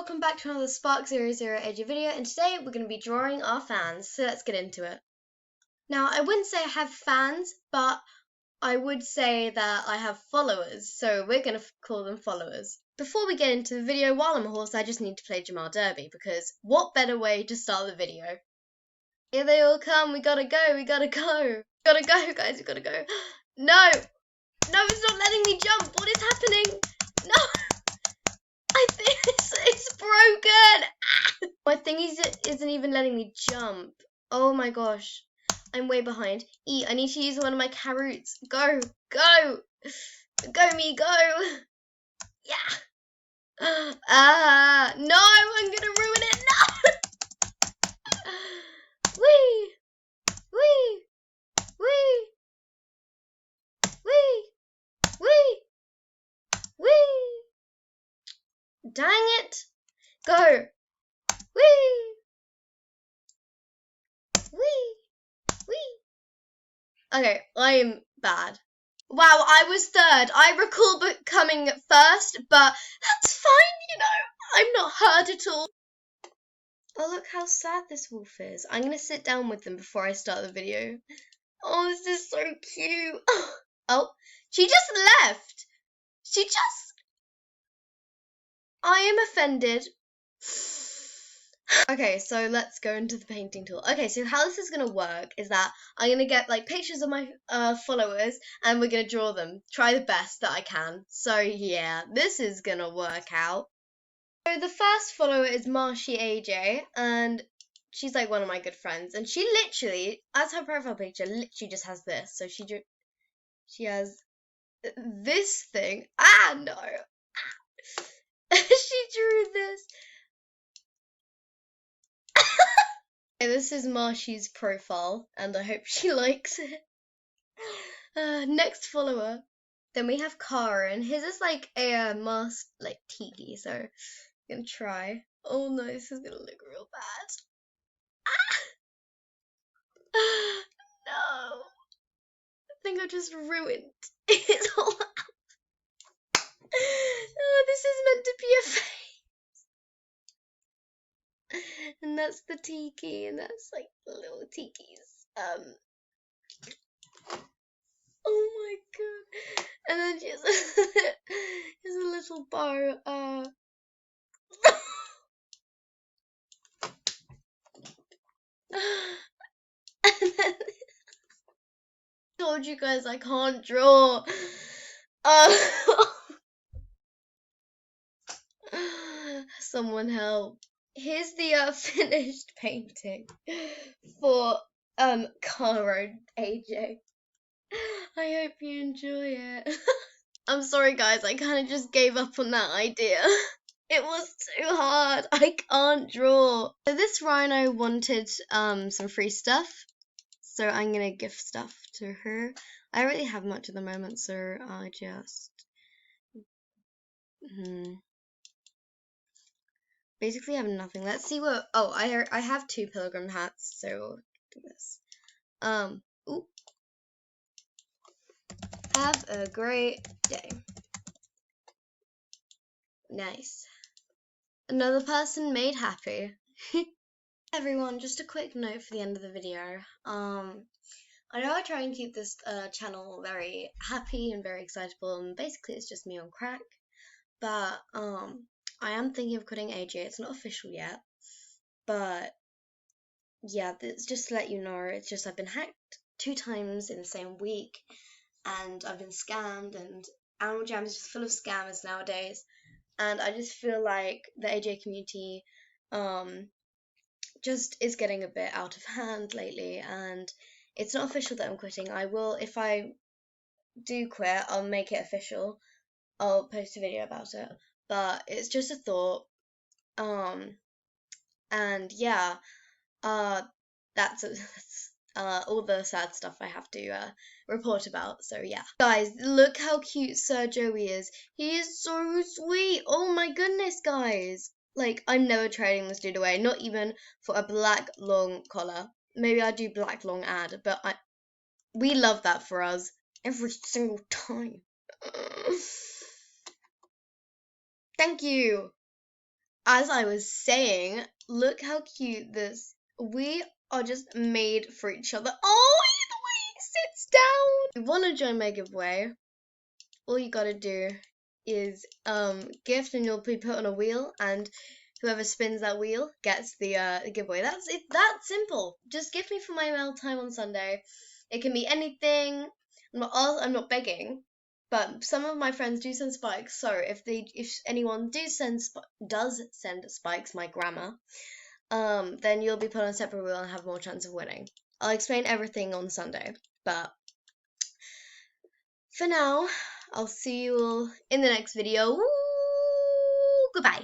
welcome back to another Spark00AJ video, and today we're going to be drawing our fans, so let's get into it. Now, I wouldn't say I have fans, but I would say that I have followers, so we're going to call them followers. Before we get into the video, while I'm a horse, I just need to play Jamal Derby, because what better way to start the video? Here they all come, we gotta go, we gotta go. Gotta go, guys, we gotta go. No! No, it's not letting me jump, what is happening? No! I think it's broken! My thingy isn't even letting me jump. Oh my gosh. I'm way behind. I need to use one of my carrots. Go! Go! Go me, go! Yeah! No! I'm gonna ruin it! No! Whee! Whee! Whee! Whee! Whee! Whee! Dang it! Go! Whee! Whee! Whee! Okay, I am bad. Wow, I was third. I recall coming first, but that's fine, you know. I'm not hurt at all. Oh, look how sad this wolf is. I'm gonna sit down with them before I start the video. Oh, this is so cute. Oh, she just left. I am offended. Okay, so let's go into the painting tool. Okay, so how this is going to work is that I'm going to get like pictures of my followers and we're going to draw them. Try the best that I can. So yeah, this is going to work out. So the first follower is Marshy AJ, and she's like one of my good friends, and she literally, as her profile picture, literally just has this. So she has this thing. Ah, no. She drew this. This is Marshy's profile, and I hope she likes it. Next follower. Then we have Cara, and his is like a mask, like tiki, so I'm gonna try. Oh no, this is gonna look real bad. Ah! No. I think I just ruined it all. Oh, this is meant to be a face. And that's the tiki, and that's like the little tikis. Oh my god. And then here's a little bow. And then told you guys I can't draw. Someone help. Here's the finished painting for Caro AJ. I hope you enjoy it. I'm sorry guys, I kind of just gave up on that idea. It was too hard. I can't draw. So this rhino wanted some free stuff, so I'm gonna gift stuff to her. I don't really have much at the moment, so I just basically have nothing. Let's see what. Oh, I have 2 pilgrim hats, so we'll do this. Ooh. Have a great day. Nice. Another person made happy. Everyone, just a quick note for the end of the video. I know I try and keep this channel very happy and very excitable, and basically it's just me on crack. But I am thinking of quitting AJ. It's not official yet, but yeah, it's just to let you know. It's just I've been hacked 2 times in the same week, and I've been scammed, and Animal Jam is just full of scammers nowadays. And I just feel like the AJ community just is getting a bit out of hand lately, and it's not official that I'm quitting. I will, if I do quit, I'll make it official. I'll post a video about it, but it's just a thought. And yeah, that's all the sad stuff I have to report about. So yeah, guys, look how cute Sir Joey is. He is so sweet. Oh my goodness, guys. Like, I'm never trading this dude away, not even for a black long collar. Maybe I do black long ad, but we love that for us every single time. Thank you. as I was saying, look how cute this. We are just made for each other. Oh, the way he sits down. If you want to join my giveaway, all you gotta do is gift, and you'll be put on a wheel, and whoever spins that wheel gets the giveaway. That's it. That simple. Just gift me for my mail time on Sunday. It can be anything. I'm not begging, but some of my friends do send spikes. So if anyone does send spikes, my grammar, then you'll be put on a separate wheel and have more chance of winning. I'll explain everything on Sunday, but for now, I'll see you all in the next video. Goodbye.